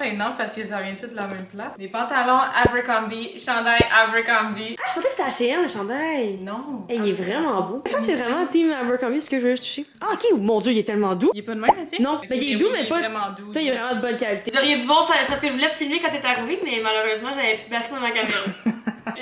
gênant parce que ça vient tout de la même place. Les pantalons Abercrombie, chandail Abercrombie. Ah, je pensais que c'était H&M le chandail. Non. Hey, il est vraiment beau. Toi, t'es vraiment team Abercrombie, ce que je veux juste toucher. Ah, ok, mon dieu, il est tellement doux. Il est pas de même, tu Non, mais il est doux, mais pas. vraiment doux. Toi, il est vraiment de bonne qualité. Vous auriez dû voir ça, parce que je voulais te filmer quand t'es arrivé, mais malheureusement, j'avais plus de batterie dans ma caméra.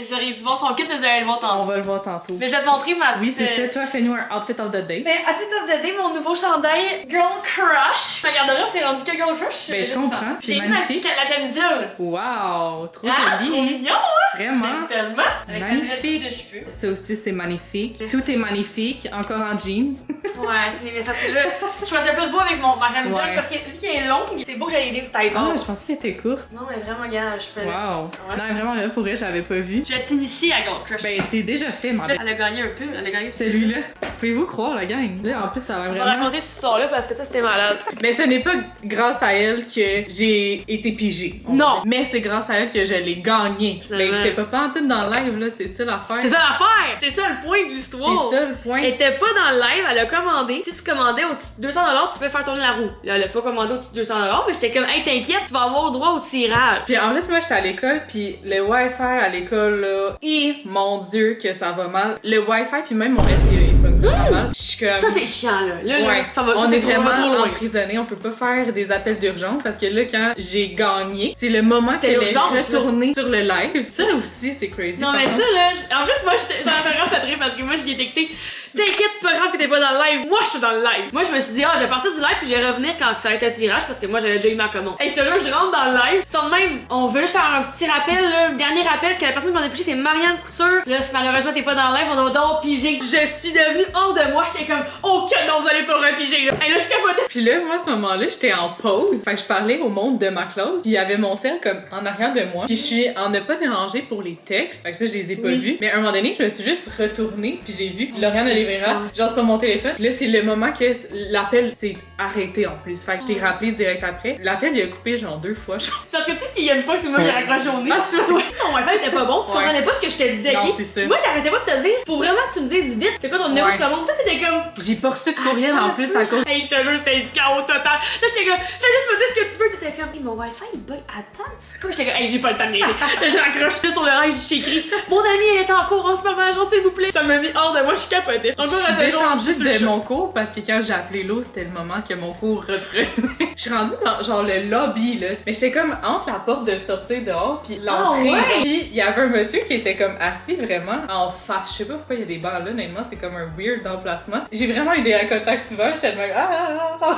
Vous auriez dû voir son kit, mais vous allez le voir On tantôt. va le voir tantôt. Mais je vais te montrer ma petite... Oui, c'est ça. Toi, fais-nous un outfit of the day. Mais Outfit of the Day, mon nouveau chandail Girl Crush. Ma garde-robe, c'est rendu que Girl Crush. Ben, je comprends. J'ai C'est mis magnifique. la camisole. Wow, trop Ah, joli. trop mignon, hein? Vraiment. J'aime tellement. Avec la Magnifique. nouvelle coupe de cheveux. Ça aussi, c'est magnifique. Merci. Tout est magnifique. Encore en jeans. Ouais, c'est parce que là, je choisis plus beau avec ma camisole Ouais. parce que vu qu'elle est longue, c'est beau que j'aille les jeans taille Ah, basse. je pensais qu'elle était courte. Non, mais vraiment, gars, je peux. Wow. Ouais. Non, vraiment, là, pour elle, j'avais pas vu. Je vais t'initier à Girl Crush. Ben, c'est déjà fait, ma belle. Elle a gagné un peu, elle a gagné Celui-là. Pouvez-vous croire, la gang? Là, en plus, ça a l'air On va vraiment... raconter cette histoire-là parce que ça, c'était malade. Mais ce n'est pas grâce à elle que j'ai été pigée. on Non. va dire. Mais c'est grâce à elle que je l'ai gagné. Finalement. Ben, j'étais pas en tout dans le live, là, c'est ça l'affaire. C'est ça l'affaire! C'est ça le point de l'histoire! C'est ça le point. Elle était pas dans le live, elle a commandé. Si tu commandais au-dessus de 200$, tu peux faire tourner la roue. Là, elle a pas commandé au-dessus de 200$, mais j'étais comme, hey, t'inquiète, tu vas avoir droit au tirage. Puis en plus, moi, j'étais à l'école, puis le Wi-Fi à l'école, là, et mon Dieu, que ça va mal. Le Wi-Fi, puis même mon net, il est pas mal. Je suis comme... Ça, c'est chiant, là. Là, Ouais, ça va, on ça, est c'est trop, vraiment trop loin. emprisonnés, on peut pas faire des appels d'urgence parce que là, quand j'ai gagné, c'est le moment qu'elle est l'urgence, retournée sur le live. Ça aussi, c'est crazy. Non, par mais contre. ça, là, en plus, moi, ça m'a vraiment fait rire parce que moi, je l'ai texté. T'inquiète, c'est pas grave que t'es pas dans le live. Moi, je suis dans le live. Moi, je me suis dit, je vais partir du live puis je vais revenir quand ça va être un tirage parce que moi, j'avais déjà eu ma commande. Hey, je te jure, je rentre dans le live. Sans de même, on veut juste faire un petit rappel, là. Le dernier rappel que la personne qui m'en a pigé, c'est Marianne Couture. Là, si malheureusement t'es pas dans le live, on va donc piger. Je suis devenue hors de moi. J'étais comme, oh que non, vous allez pas repiger, là. Hey, là, je capotais. Puis là, moi, à ce moment-là, j'étais en pause. Fait que je parlais au monde de ma classe. Puis il y avait mon sel comme en arrière de moi. Puis je suis en ne pas déranger pour les textes. Fait que ça, je les ai pas vus. Mais à un moment donné, je me suis juste retournée. Puis j'ai vu Lauriane Oliveira, genre sur mon téléphone. Puis là, c'est le moment que l'appel s'est arrêté en plus. Fait que je t'ai rappelé direct après. L'appel, il a coupé genre 2 fois. Parce que tu sais qu'il y a une fois que c'est moi qui raccroché au nez. Ah, c'est vrai. Ton wifi était pas bon, tu Ouais. comprenais pas ce que je te disais, Non, ok? c'est ça. Moi, j'arrêtais pas de te dire, faut vraiment que tu me dises vite, c'est quoi ton numéro Ouais. de commande? Toi, t'étais comme. J'ai pas reçu de courriel en plus à cause. Hey, je te jure, c'était le chaos total. Là, j'étais comme, fais juste me dire ce que tu veux. T'étais comme, hey, mon wifi il bug. Attends un petit peu. J'étais comme, hey, j'ai pas le temps de niaiser. Là, j'ai raccroché sur le live, j'ai écrit, mon ami, elle est en cours en ce moment, genre, s'il vous plaît. Ça m'a mis hors de moi, je capotais. Je Encore à suis ce jour, je suis descendue sur de le mon cours parce que quand j'ai appelé l'eau, c'était le moment que mon cours reprenait. Je suis rendue dans genre le lobby là. Mais j'étais comme entre la porte de sortir dehors puis l'entrée. Ah ouais? Puis il y avait un monsieur qui était comme assis vraiment en face. Je sais pas pourquoi il y a des bancs là, honnêtement, c'est comme un weird emplacement. J'ai vraiment eu des eye contact souvent, j'étais de même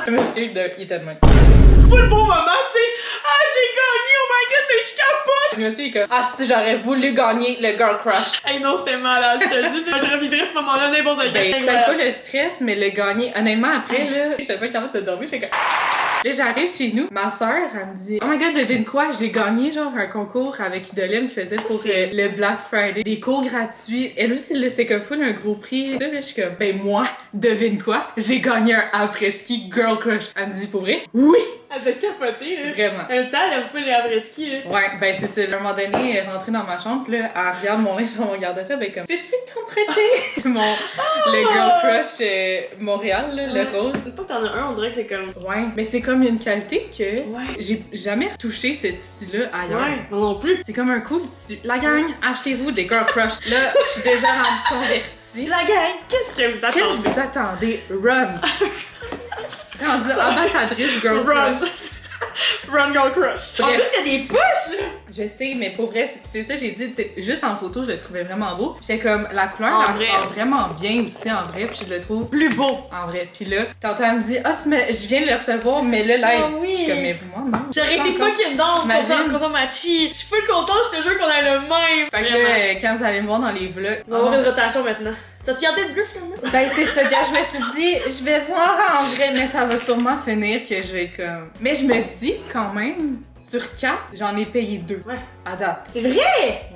Le monsieur il était de même. full beau moment, tu sais. Ah, j'ai gagné, oh my god, mais je capote. Le monsieur il est comme si j'aurais voulu gagner le girl crush. Hey, non, c'était malade, je te le dis. Je revivrais ce moment-là n'importe quand. Ben, peut-être pas le stress, mais le gagner. Honnêtement, après, là, j'étais pas capable de dormir, j'étais comme... Là, j'arrive chez nous, ma soeur, elle me dit « Oh my god, devine quoi? J'ai gagné, genre, un concours avec Idolem qui faisait pour le Black Friday. Des cours gratuits. Elle aussi, là, c'était comme full un gros prix. Là, je suis comme, ben moi, devine quoi? J'ai gagné un après-ski Girl Crush. » Elle me dit « Pour vrai? » Oui! Elle t'a capoté, là. Vraiment. Elle sale, elle fout les après-ski, là. Ouais, ben c'est ça. À un moment donné, elle est rentrée dans ma chambre, pis là, elle regarde mon linge sur mon garde-robe, ben comme, peux-tu t'emprunter le Girl Crush Montréal, là, le rose? Une fois que t'en as un, on dirait que c'est comme. Ouais, mais c'est comme une qualité que Ouais. j'ai jamais retouché ce tissu-là ailleurs. Ouais, moi non plus. C'est comme un cool tissu. La gang, achetez-vous des Girl Crush. Là, je suis déjà rendue convertie. La gang, qu'est-ce que vous Qu'est-ce attendez? que vous attendez? Run! Rendue ambassadrice Girl Run. Crush. Run Girl Crush. En Bref. plus, il y a des push, là. Je sais, mais pour vrai, c'est ça, j'ai dit, t'sais, juste en photo, je le trouvais vraiment beau. J'étais comme, la couleur, En elle vrai. ressort vraiment bien aussi en vrai, puis je le trouve plus beau en vrai. Puis là, tantôt elle me dit, je viens de le recevoir, mais là, live. Ah oui. Je suis comme, mais moi, non. J'aurais été Encore. fucking down pour Imagine. ça encore ma chi. Je suis full contente, je te jure qu'on a le même. Fait que là, quand vous allez me voir dans les vlogs, On va avoir une rotation maintenant. Ça tu gardé le bleu finalement? ben c'est ça, gars, je me suis dit, je vais voir en vrai, mais ça va sûrement finir que je vais comme... Mais je me dis, quand même, sur 4, j'en ai payé 2 Ouais. à date. C'est vrai!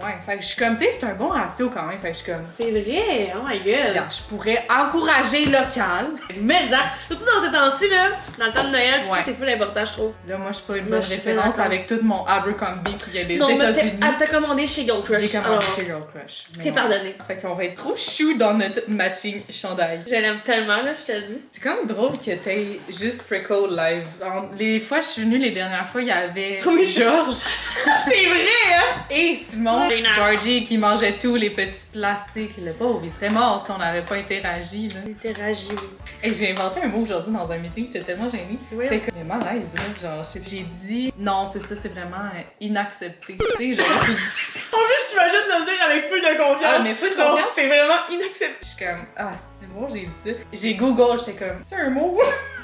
Ouais, fait que je suis comme, tu sais, c'est un bon ratio quand même, fait que je suis comme... C'est vrai! Oh my god! Regarde, je pourrais encourager local. Mais ça! Surtout dans ces temps-ci là, dans le temps de Noël, pis Ouais. tout, c'est full important je trouve. Là, moi, je suis pas une Moi, bonne je suis référence d'accord. avec tout mon Abercrombie qui vient des Non, mais États-Unis. elle t'a commandé chez Girl Crush. J'ai commandé alors, chez Girl Crush. Mais T'es non. pardonné. Fait qu'on va être trop chou dans notre matching chandail. Je l'aime tellement là, je te le dis. C'est quand même drôle que t'aies juste Freckle live. Les fois je suis venue, les dernières fois, il y avait avait Oui. Georges C'est vrai, hein? et Simon. Génial. Georgie qui mangeait tous les petits plastiques. Le pauvre, il serait mort si on n'avait pas interagi. Là. Interagis. Et j'ai inventé un mot aujourd'hui dans un meeting, j'étais tellement gênée. Oui. J'étais comme mal à l'aise, là. Genre, j'ai dit non, c'est ça, c'est vraiment inaccepté. Tu sais, j'aurais tout dit. En plus, t'imagines le dire avec full de confiance. Ah, mais full de Non, confiance? c'est vraiment inacceptable. Je suis comme, ah, c'est bon, j'ai dit ça. J'ai Google, j'étais comme, c'est un mot?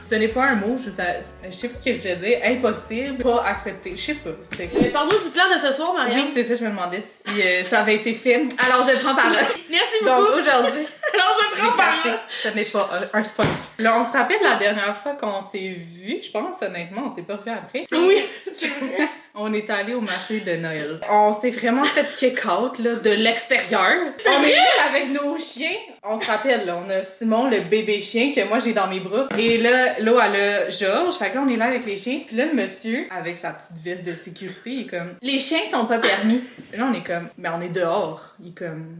Ce n'est pas un mot, je sais pas ce que je voulais dire. Impossible, pas accepté. Je sais pas. C'était. Mais parle-nous du plan de ce soir, Marianne. Oui, c'est ça, je me demandais si ça avait été fait. Alors, je le prends par là. Merci Donc, beaucoup. aujourd'hui, Alors, je j'ai prends par caché. là. Ce n'est pas un sponsor. Là, on se rappelle la dernière fois qu'on s'est vu, je pense, honnêtement, on s'est pas revu après. Oui, c'est vrai. On est allé au marché de Noël. On s'est vraiment fait kick-out, là, de l'extérieur. On vrai? est là avec nos chiens. On se rappelle, là, on a Simon, le bébé chien, que moi j'ai dans mes bras. Et là, elle a Georges. Fait que là, on est là avec les chiens. Puis là, le monsieur, avec sa petite veste de sécurité, il est comme, les chiens sont pas permis. Et là, on est comme, mais on est dehors. Il est comme,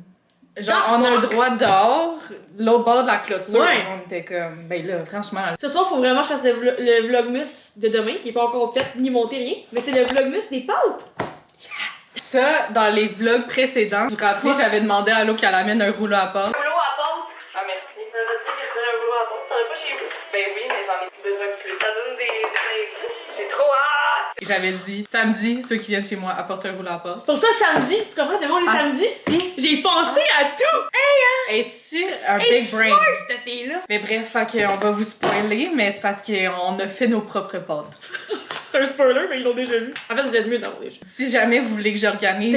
genre, on a le droit dehors, l'autre bord de la clôture. Ouais. On était comme, ben là, franchement. Ce soir, faut vraiment que je fasse le vlogmus de demain, qui est pas encore fait ni monté rien. Mais c'est le vlogmus des pâtes. Ça, dans les vlogs précédents, vous vous rappelez, j'avais demandé à l'eau qu'elle amène un rouleau à pâte. Rouleau à pâte. Ah, merci. Ça veut dire que c'est un rouleau à pâte. T'en as pas chez vous. Ben oui, mais j'en ai besoin de plus. Ça donne des... J'ai trop hâte! Et j'avais dit, samedi, ceux qui viennent chez moi apportent un rouleau à pâte. Pour ça, samedi, tu comprends? Demain, on est samedi. Si. J'ai pensé à tout. Es-tu un Hey, big brain? smart, cette fille-là. Mais bref, fait qu'on va vous spoiler, mais c'est parce qu'on a fait nos propres pâtes. C'est un spoiler, mais ils l'ont déjà vu. En fait, vous êtes mieux d'avoir déjà. Si jamais vous voulez que j'organise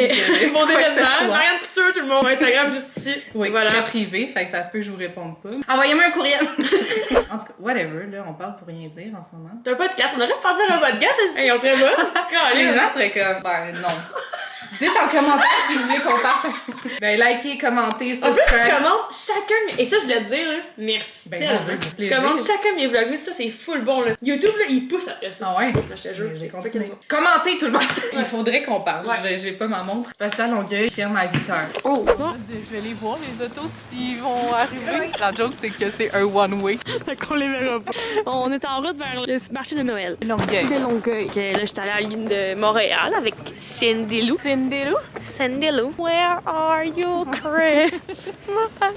Mon quoi que ce événement, soit, Marianne Couture, tout le monde. Instagram juste ici. oui, Voilà. très privé, fait que ça se peut que je vous réponde pas. Envoyez-moi un courriel! En tout cas, whatever, là, on parle pour rien dire en ce moment. C'est un podcast. On aurait parti à un podcast. Hey, on serait bon. Les gens seraient comme, ben non. Dites en commentaire si vous voulez qu'on parte. Ben, likez, commentez, En plus, tu subscribe. commentes chacun. Et ça, je voulais te dire, là. Merci. Ben, tellement. mon Dieu, Tu plaisir. commentes chacun mes vlogs. Mais ça, c'est full bon, là. YouTube, là, il pousse après ça. Ah ouais? Je te jure. J'ai c'est continué. fucking bon. Commentez tout le monde! Il faudrait qu'on parle. Ouais. J'ai pas ma montre. C'est parce que là, Longueuil ferme à 8h. Oh, Je vais les voir, les autos, s'ils vont arriver. La joke, c'est que c'est un one-way. fait qu'on les verra pas. On est en route vers le marché de Noël. Longueuil. De Longueuil. Ok, là, j'étais allée à la ligne de Montréal avec Cindy Lou. Cindy Lou. Cindy Lou. Where are you, Chris?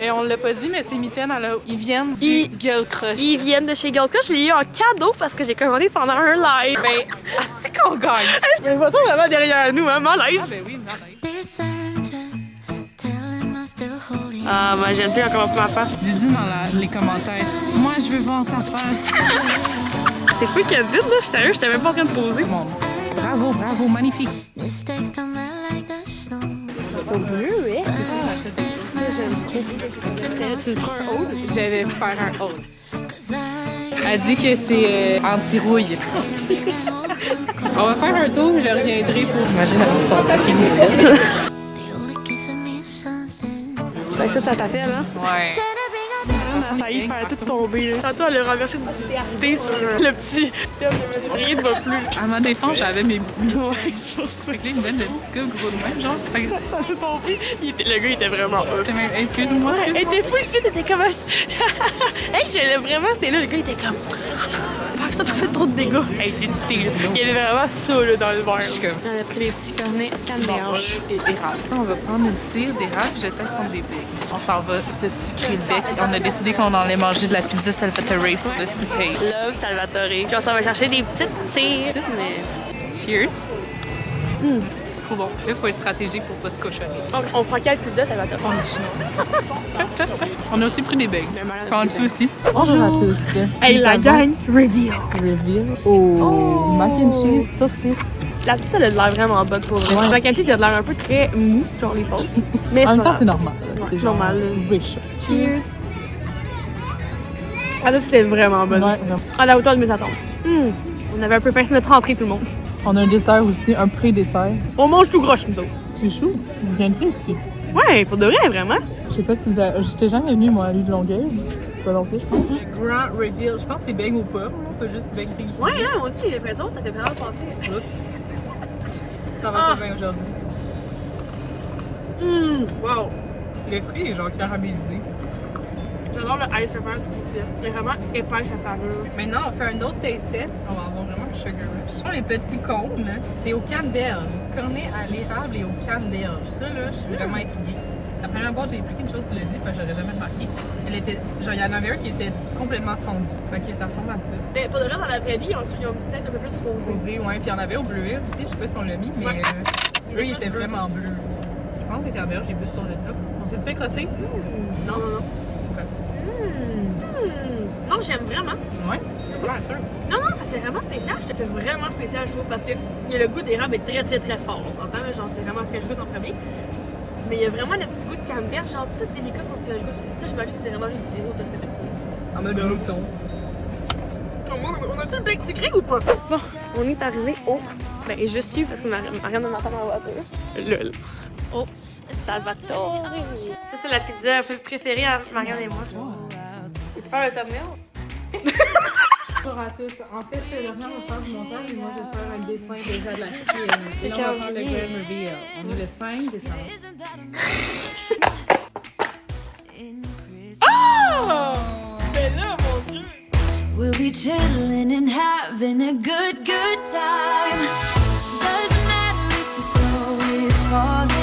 Et on l'a pas dit, mais ces mitaines, ils viennent du Ils- Gueule Crush. Ils viennent de chez Girl Crush. Je l'ai eu en cadeau parce que j'ai commandé pendant un live. Ben, c'est qu'on gagne. Mais photo vraiment derrière nous, hein, malaise. Ah ben oui, non, Dear Santa, tell him I'm still holding. Ah, moi, j'aime bien comment ma face. Didi dans les commentaires. Moi, je veux voir ta face. C'est fou qu'elle dit, là. Je suis sérieux, j'étais même pas en train de poser. Bon. Bravo, bravo, magnifique. Mistakes don't melt like the snow. Ton bleu, ouais. Ça, j'aime trop. Tu le prends un haut? Je vais faire un haut. 'Cause I Elle dit que c'est anti-rouille. On va faire un tour, je reviendrai pour... Imagine, elle sort fucking nouvelle. the only gift of me something. Fait que ça t'appelle, hein? Ouais. On a failli faire tout tomber, là. Tantôt, elle a renversé du thé sur le petit système de mesure. Rien ne va plus. À ma défense, j'avais mes... Ouais, c'est pour ça. Fait que là, il me donne le petit gars gros de même, genre. Fait que... Ça a tombé. Le gars, il était vraiment heureux. J'étais même... Excuse-moi, Elle était full fit, elle était comme un... Hey, je l'ai vraiment, c'était là, le gars, il était comme... Fuck, ça t'a fait trop de dégâts. Hey, c'est du thé, là. Il y avait vraiment ça, là, dans le Je verre. suis comme... On a pris les petits cornets canneberge. Et d'érable. On va prendre une tire d'érable, je vais peut-être prendre des becs. On s'en va se sucrer le bec. On a décidé qu'on allait manger de la pizza Salvatore pour le souper. Love Salvatore. Puis on s'en va chercher des petites tires. Mais... Cheers! Trop bon. Là, il faut être stratégique pour pas se cochonner. On prend quelle pizza Salvatore? On dit chinois. On a aussi pris des becs. malade. Ils sont en dessous aussi. Bonjour à tous. Hey, la gang, reveal. Reveal. Oh, mac and cheese, saucisse. La pizza, elle a de l'air vraiment bonne pour vrai. Le mac and cheese, il a de l'air un peu très mou, genre les pâtes. Mais En même pas temps, grave. c'est normal. C'est normal. Rich. Cheers. Ah, ça, c'était vraiment bon. Ouais, À la hauteur de mes attentes. On avait un peu faim sur notre entrée, tout le monde. on a un dessert aussi, un pré-dessert. On mange tout groche, nous autres. C'est chou. Vous viendrez ici. Ouais, pour de vrai, vraiment. Je sais pas si vous avez... J'étais jamais venue, moi, à l'île de Longueuil. Pas non plus, je pense. Grand reveal. Je pense que c'est beigne aux pommes, pas juste beigne grillée. Ouais, là, moi aussi, j'ai l'impression, ça fait vraiment penser. Oups. Ça va pas bien aujourd'hui. Wow. Le fruit est genre caramélisé. J'adore le ice apple du coup. Il est vraiment épaisse la parure. Maintenant, on fait un autre taste test. On va avoir vraiment le sugar rush. Les petits cônes, c'est au canneberge. Cornet à l'érable et au canneberge. Ça, là, je suis vraiment intriguée. La première fois, j'ai pris une chose sur le dit, parce que j'aurais jamais remarqué. Elle était, genre, il y en avait un qui était complètement fondu. Fait que ça ressemble à ça. Mais pour de vrai, dans la vraie vie, ils ont une petite tête un peu plus rosée. Rosé, ouais. Puis il y en avait au bleuet aussi, je sais pas si on l'a mis, mais eux, ils étaient vraiment bleus. Je pense que le canneberge, j'ai plus sur le top. On s'est-tu fait crosser? Non. Ok. Non, j'aime vraiment. Ouais, c'est sûr. Non, c'est vraiment spécial. Je te fais vraiment spécial, je trouve, parce que le goût d'érable est très, très, très fort. On s'entend, genre, c'est vraiment ce que je goûte en premier. Mais il y a vraiment le petit goût de canneberge, genre tout délicat pour que je goûte. Ça, j'imagine que c'est vraiment juste du sirop de ce que t'as. En mode mouton. On a-tu le bec sucré ou pas? Bon, on est arrivé au. Ben, je suis, parce que Marianne m'entend dans la voiture. Lol. Oh, Salvatore. Ça, c'est la pizza préférée à Marianne et moi. Tu parles le thumbnail? Bonjour à tous. En fait, Lauriane va faire du montage et moi je vais faire un dessin déjà de la fille. Et là, on va faire le grand reveal. On est le 5 décembre. Ben là, mon Dieu! We'll be chilling and having a good time. Doesn't matter if the snow is falling.